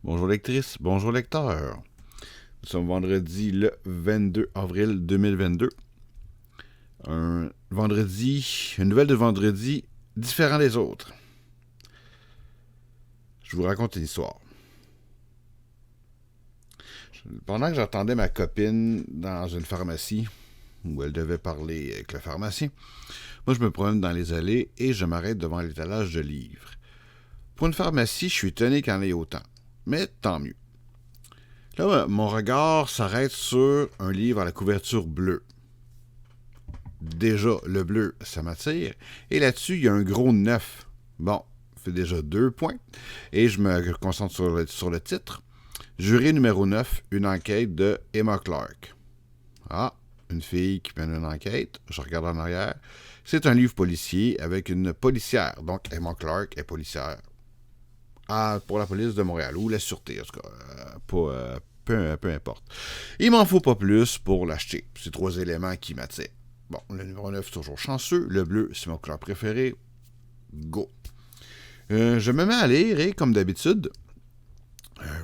Bonjour lectrice, bonjour lecteur. Nous sommes vendredi le 22 avril 2022. Un vendredi, une nouvelle de vendredi différent des autres. Je vous raconte une histoire. Pendant que j'attendais ma copine dans une pharmacie où elle devait parler avec le pharmacien, moi je me promène dans les allées et je m'arrête devant l'étalage de livres. Pour une pharmacie, je suis étonné qu'il y en ait autant. Mais tant mieux. Là, mon regard s'arrête sur un livre à la couverture bleue. Déjà, le bleu, ça m'attire. Et là-dessus, il y a un gros 9. Bon, ça fait déjà 2 points. Et je me concentre sur le titre. Jury numéro 9, une enquête de Emma Clark. Ah, une fille qui mène une enquête. Je regarde en arrière. C'est un livre policier avec une policière. Donc, Emma Clark est policière. Ah, pour la police de Montréal, ou la sûreté, en tout cas. Peu importe. Il m'en faut pas plus pour l'acheter. C'est 3 éléments qui m'attirent. Bon, le numéro 9 toujours chanceux. Le bleu, c'est mon couleur préférée. Go. Je me mets à lire et, comme d'habitude,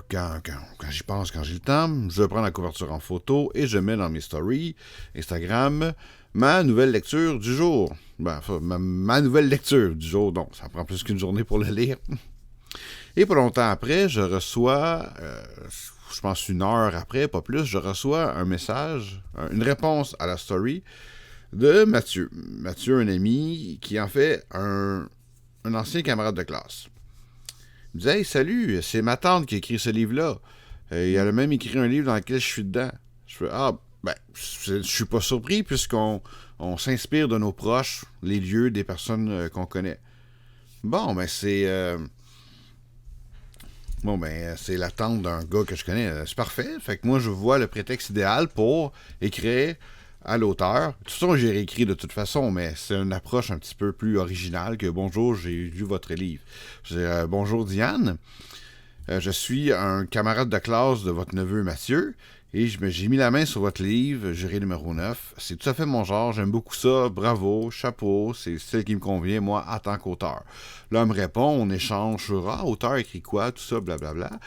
quand j'y pense, quand j'ai le temps, je prends la couverture en photo et je mets dans mes stories Instagram ma nouvelle lecture du jour. Enfin, ma nouvelle lecture du jour. Donc, ça prend plus qu'une journée pour le lire. Et pas longtemps après, je reçois, je pense 1 heure après, pas plus, je reçois un message, une réponse à la story de Mathieu. Mathieu, un ami qui en fait un ancien camarade de classe. Il me dit « Hey, salut, c'est ma tante qui a écrit ce livre-là. Et elle a même écrit un livre dans lequel je suis dedans. » Je fais « Ah, ben, je suis pas surpris puisqu'on s'inspire de nos proches, les lieux, des personnes qu'on connaît. » Bon, ben c'est la tante d'un gars que je connais. C'est parfait. Fait que moi, je vois le prétexte idéal pour écrire à l'auteur. De toute façon, j'ai réécrit de toute façon, mais c'est une approche un petit peu plus originale que bonjour, j'ai lu votre livre. Je dis bonjour Diane. Je suis un camarade de classe de votre neveu Mathieu et j'ai mis la main sur votre livre, Jury numéro 9. C'est tout à fait mon genre, j'aime beaucoup ça, bravo, chapeau, c'est celle qui me convient, moi, en tant qu'auteur. Là, elle me répond, on échange sur auteur écrit quoi, tout ça, blablabla.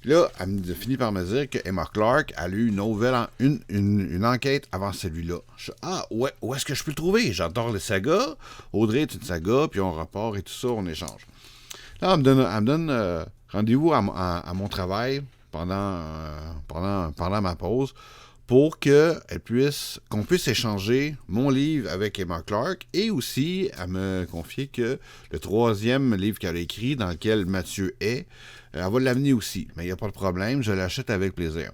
Là, elle finit par me dire que Emma Clark a lu une enquête avant celui-là. Ouais, où est-ce que je peux le trouver? J'adore les sagas. Audrey est une saga, puis on repart et tout ça, on échange. Là, elle me donne rendez-vous à mon travail pendant ma pause pour qu'on puisse échanger mon livre avec Emma Clark et aussi à me confier que le 3e livre qu'elle a écrit, dans lequel Mathieu est, elle va l'amener aussi. Mais il n'y a pas de problème, je l'achète avec plaisir.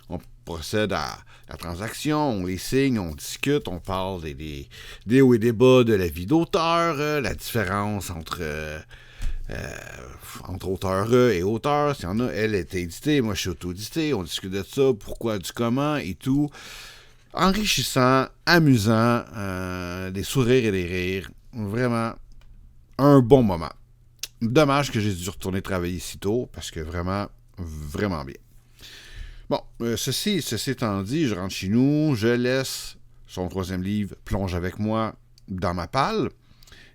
On procède à la transaction, on les signe, on discute, on parle des hauts et des bas de la vie d'auteur, la différence entre auteur et auteur, s'il y en a, elle est éditée, moi je suis auto-édité, on discute de ça, pourquoi, du comment et tout. Enrichissant, amusant, des sourires et des rires. Vraiment, un bon moment. Dommage que j'ai dû retourner travailler si tôt, parce que vraiment, vraiment bien. Bon, ceci étant dit, je rentre chez nous, je laisse son 3e livre Plonge avec moi dans ma palle,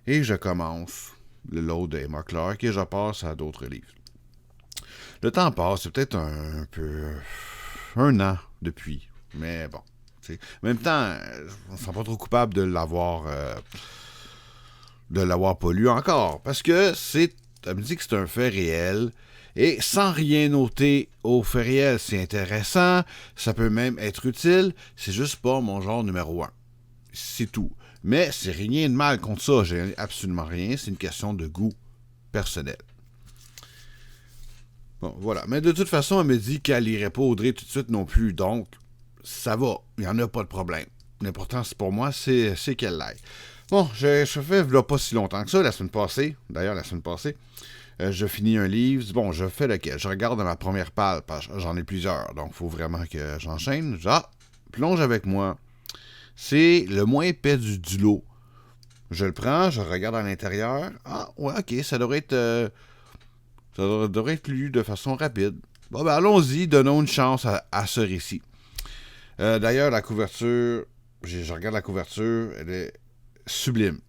et je commence le lot de Emma Clark et je passe à d'autres livres. Le temps passe, c'est peut-être un peu 1 an depuis, mais bon. T'sais. En même temps, je ne me sens pas trop coupable de l'avoir pas lu encore, parce que elle me dit que c'est un fait réel, et sans rien noter au fait réel, c'est intéressant, ça peut même être utile, c'est juste pas mon genre numéro 1. C'est tout. Mais c'est rien de mal contre ça, j'ai absolument rien, c'est une question de goût personnel. Bon, voilà. Mais de toute façon, elle me dit qu'elle n'irait pas Audrey tout de suite non plus, donc ça va, il n'y en a pas de problème. L'important pour moi, c'est qu'elle l'aille. Bon, je fais là, pas si longtemps que ça, la semaine passée, je finis un livre, bon, je fais lequel? Je regarde dans ma première page, parce que j'en ai plusieurs, donc il faut vraiment que j'enchaîne. Plonge avec moi. C'est le moins épais du lot. Je le prends, je regarde à l'intérieur. Ah, ouais, ok, ça devrait être lu de façon rapide. Bon, ben allons-y, donnons une chance à ce récit. D'ailleurs, la couverture, je regarde la couverture, elle est sublime.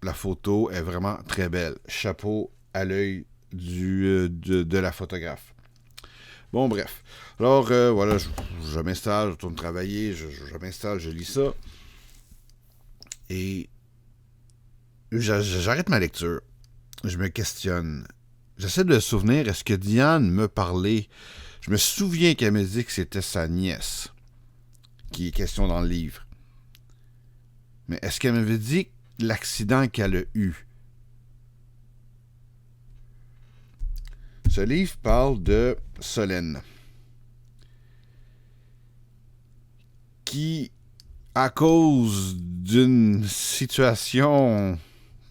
La photo est vraiment très belle. Chapeau à l'œil de la photographe. Bon, bref. Alors, voilà, je m'installe, je retourne travailler, je m'installe, je lis ça. Et j'arrête ma lecture. Je me questionne. J'essaie de me souvenir, est-ce que Diane me parlait? Je me souviens qu'elle me dit que c'était sa nièce, qui est question dans le livre. Mais est-ce qu'elle m'avait dit l'accident qu'elle a eu? Ce livre parle de Solène, qui, à cause d'une situation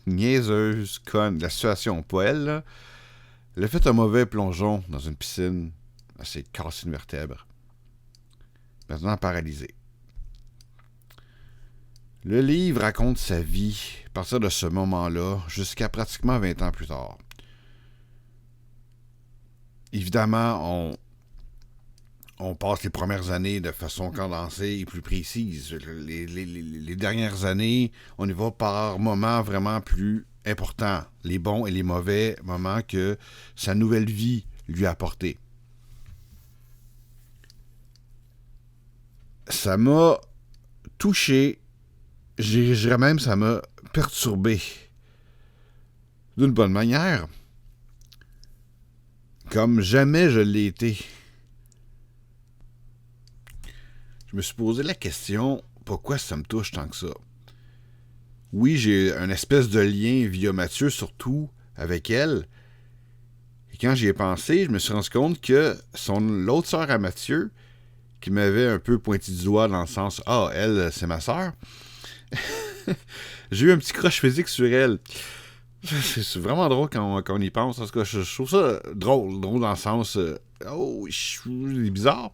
niaiseuse, conne, la situation pas elle, là, elle a fait un mauvais plongeon dans une piscine, elle s'est cassé une vertèbre, maintenant paralysée. Le livre raconte sa vie à partir de ce moment-là jusqu'à pratiquement 20 ans plus tard. Évidemment, on passe les premières années de façon condensée et plus précise. Les dernières années, on y va par moments vraiment plus importants, les bons et les mauvais moments que sa nouvelle vie lui a apportés. Ça m'a touché, je dirais même ça m'a perturbé d'une bonne manière, comme jamais je l'ai été. Je me suis posé la question, pourquoi ça me touche tant que ça? Oui, j'ai un espèce de lien via Mathieu, surtout avec elle. Et quand j'y ai pensé, je me suis rendu compte que l'autre sœur à Mathieu, qui m'avait un peu pointé du doigt dans le sens « Ah, elle, c'est ma sœur », j'ai eu un petit crush physique sur elle. C'est vraiment drôle quand on y pense. Parce que je trouve ça drôle dans le sens oh, c'est bizarre.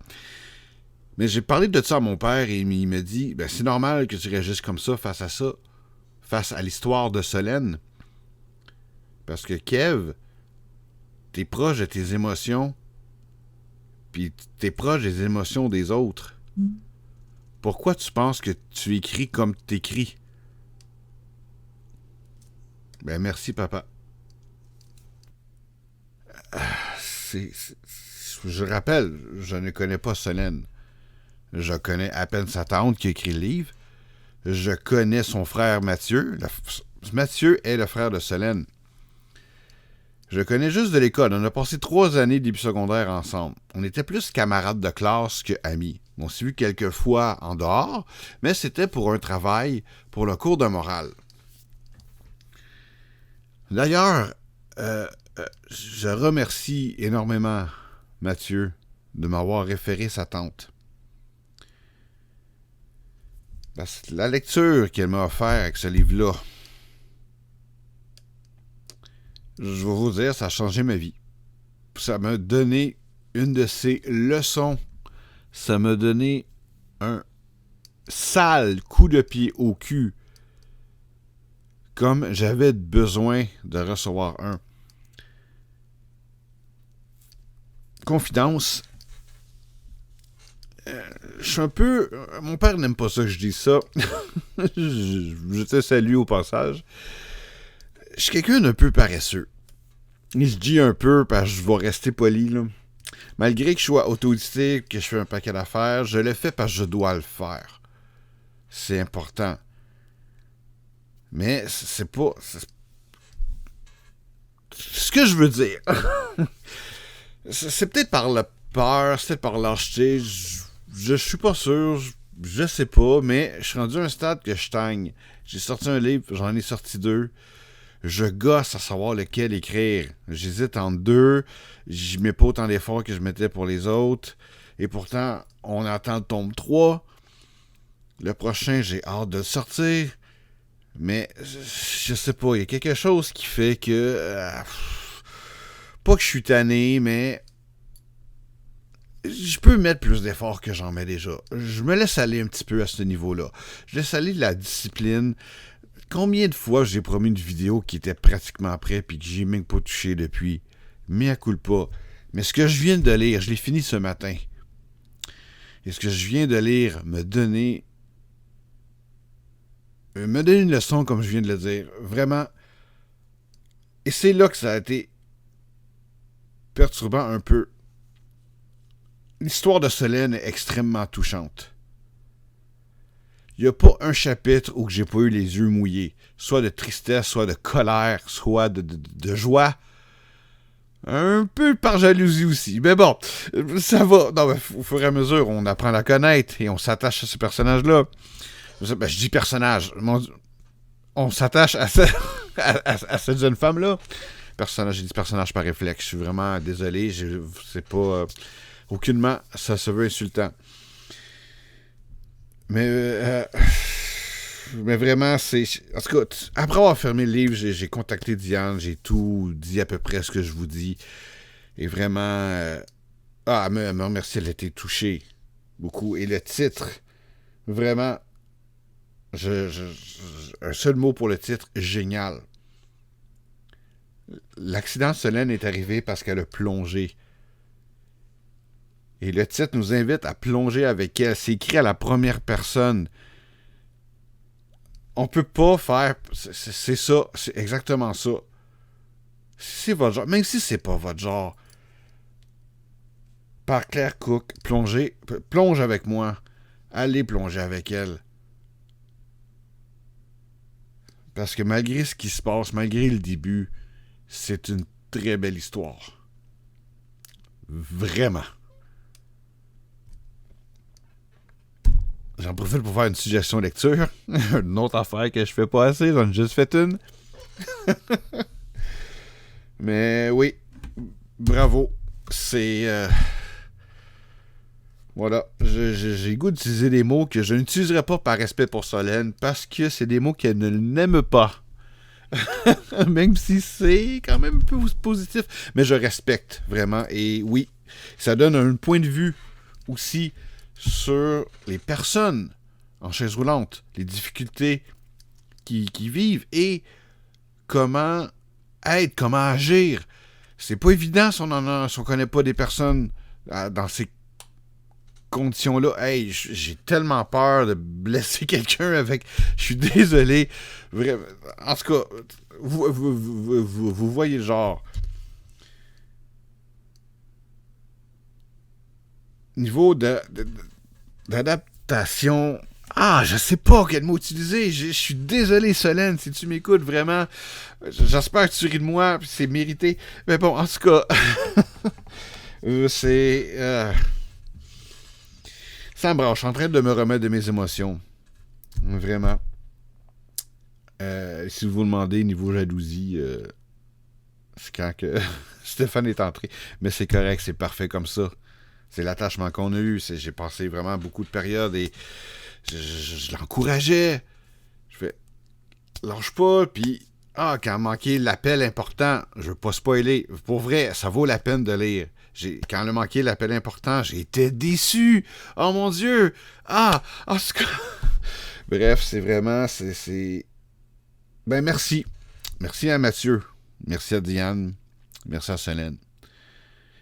Mais j'ai parlé de ça à mon père et il me dit ben, c'est normal que tu réagisses comme ça, face à l'histoire de Solène. Parce que Kev, t'es proche de tes émotions, puis t'es proche des émotions des autres. Pourquoi tu penses que tu écris comme t'écris? Ben merci, papa. Je rappelle, je ne connais pas Solène. Je connais à peine sa tante qui a écrit le livre. Je connais son frère Mathieu. Mathieu est le frère de Solène. Je le connais juste de l'école. On a passé 3 années de début secondaire ensemble. On était plus camarades de classe que amis. On s'est vu quelques fois en dehors, mais c'était pour un travail, pour le cours de morale. D'ailleurs, je remercie énormément Mathieu de m'avoir référé sa tante. Parce que la lecture qu'elle m'a offerte avec ce livre-là, je vais vous dire, ça a changé ma vie. Ça m'a donné une de ses leçons. Ça m'a donné un sale coup de pied au cul, comme j'avais besoin de recevoir un. Confidence. Je suis un peu... Mon père n'aime pas ça que je dise ça. je te salue au passage. Je suis quelqu'un d'un peu paresseux. Et je dis un peu parce que je vais rester poli, là. Malgré que je sois autodidacte, que je fais un paquet d'affaires, je le fais parce que je dois le faire. C'est important. Mais c'est pas... Ce que je veux dire... c'est peut-être par la peur, c'est peut-être par lâcheté, je suis pas sûr, je sais pas, mais je suis rendu à un stade que je stagne. J'ai sorti un livre, j'en ai sorti 2. Je gosse à savoir lequel écrire. J'hésite entre 2. Je mets pas autant d'efforts que je mettais pour les autres. Et pourtant, on attend le tome 3. Le prochain, j'ai hâte de le sortir. Mais, je sais pas, il y a quelque chose qui fait que... pas que je suis tanné, mais... je peux mettre plus d'efforts que j'en mets déjà. Je me laisse aller un petit peu à ce niveau-là. Je laisse aller de la discipline. Combien de fois j'ai promis une vidéo qui était pratiquement prête puis que j'ai même pas touché depuis? Mea culpa. Mais ce que je viens de lire, je l'ai fini ce matin. Et ce que je viens de lire me donner une leçon, comme je viens de le dire. Vraiment. Et c'est là que ça a été perturbant un peu. L'histoire de Solène est extrêmement touchante. Il n'y a pas un chapitre où j'ai pas eu les yeux mouillés. Soit de tristesse, soit de colère, soit de joie. Un peu par jalousie aussi. Mais bon, ça va. Non, mais au fur et à mesure, on apprend à la connaître et on s'attache à ce personnage-là. Ben, je dis personnage. On s'attache à cette jeune femme-là. J'ai dit personnage par réflexe. Je suis vraiment désolé. C'est pas... aucunement, ça se veut insultant. Mais vraiment, c'est... En tout cas, après avoir fermé le livre, j'ai contacté Diane, j'ai tout dit à peu près ce que je vous dis. Et vraiment... elle me remercie, elle a été touchée beaucoup. Et le titre, vraiment... un seul mot pour le titre, génial. L'accident de Solène est arrivé parce qu'elle a plongé. Et le titre nous invite à plonger avec elle. C'est écrit à la première personne. On peut pas faire... C'est ça. C'est exactement ça. Si c'est votre genre... Même si c'est pas votre genre... Par Claire Cook, plonge avec moi. Allez plonger avec elle. Parce que malgré ce qui se passe, malgré le début, c'est une très belle histoire. Vraiment. J'en profite pour faire une suggestion de lecture. Une autre affaire que je fais pas assez, j'en ai juste fait une. Mais oui, bravo. C'est... Voilà, j'ai le goût d'utiliser des mots que je n'utiliserai pas par respect pour Solène, parce que c'est des mots qu'elle ne n'aime pas. Même si c'est quand même un peu positif. Mais je respecte, vraiment. Et oui, ça donne un point de vue aussi sur les personnes en chaise roulante, les difficultés qu'ils vivent et comment être, comment agir. C'est pas évident si on connaît pas des personnes dans ces conditions-là. Hey, j'ai tellement peur de blesser quelqu'un avec... Je suis désolé. Vraiment. En tout cas, vous voyez le genre. Niveau d'adaptation... Ah, je sais pas quel mot utiliser. Je suis désolé, Solène, si tu m'écoutes, vraiment. J'espère que tu ris de moi, c'est mérité. Mais bon, en tout cas... c'est... Ça me branche. Je suis en train de me remettre de mes émotions. Vraiment. Si vous vous demandez, niveau jalousie, c'est quand que Stéphane est entré. Mais c'est correct, c'est parfait comme ça. C'est l'attachement qu'on a eu. J'ai passé vraiment beaucoup de périodes et je l'encourageais. Je fais, lâche pas, puis quand manqué l'appel important, je veux pas spoiler. Pour vrai, ça vaut la peine de lire. Quand elle a manqué l'appel important, j'ai été déçu. Oh mon Dieu! En tout cas... Bref, c'est vraiment... Ben, merci. Merci à Mathieu. Merci à Diane. Merci à Solène.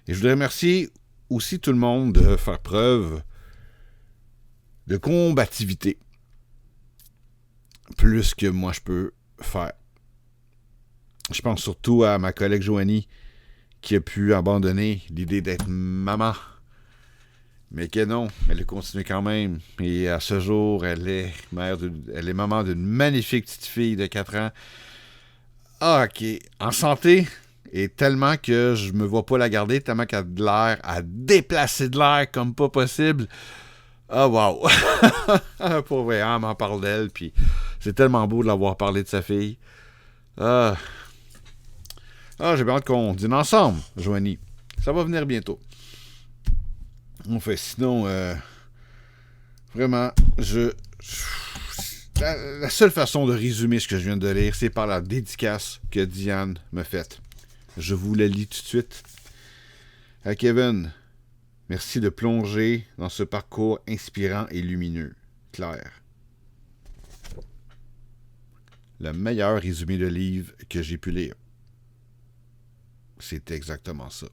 Et je voudrais remercier aussi tout le monde de faire preuve de combativité. Plus que moi je peux faire. Je pense surtout à ma collègue Joanie qui a pu abandonner l'idée d'être maman. Mais que non, elle a continué quand même. Et à ce jour, elle est maman d'une magnifique petite fille de 4 ans. OK. En santé, et tellement que je me vois pas la garder, tellement qu'elle a de l'air à déplacer de l'air comme pas possible. Wow. Pour vrai, on m'en parle d'elle, puis c'est tellement beau de l'avoir parlé de sa fille. J'ai bien hâte qu'on dîne ensemble, Joanie. Ça va venir bientôt. Sinon, vraiment, la seule façon de résumer ce que je viens de lire, c'est par la dédicace que Diane m'a faite. Je vous la lis tout de suite. À Kevin, merci de plonger dans ce parcours inspirant et lumineux. Claire. Le meilleur résumé de livre que j'ai pu lire. C'est exactement ça.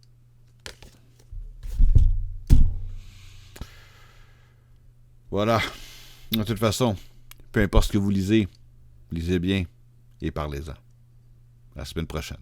Voilà. De toute façon, peu importe ce que vous lisez bien et parlez-en. À la semaine prochaine.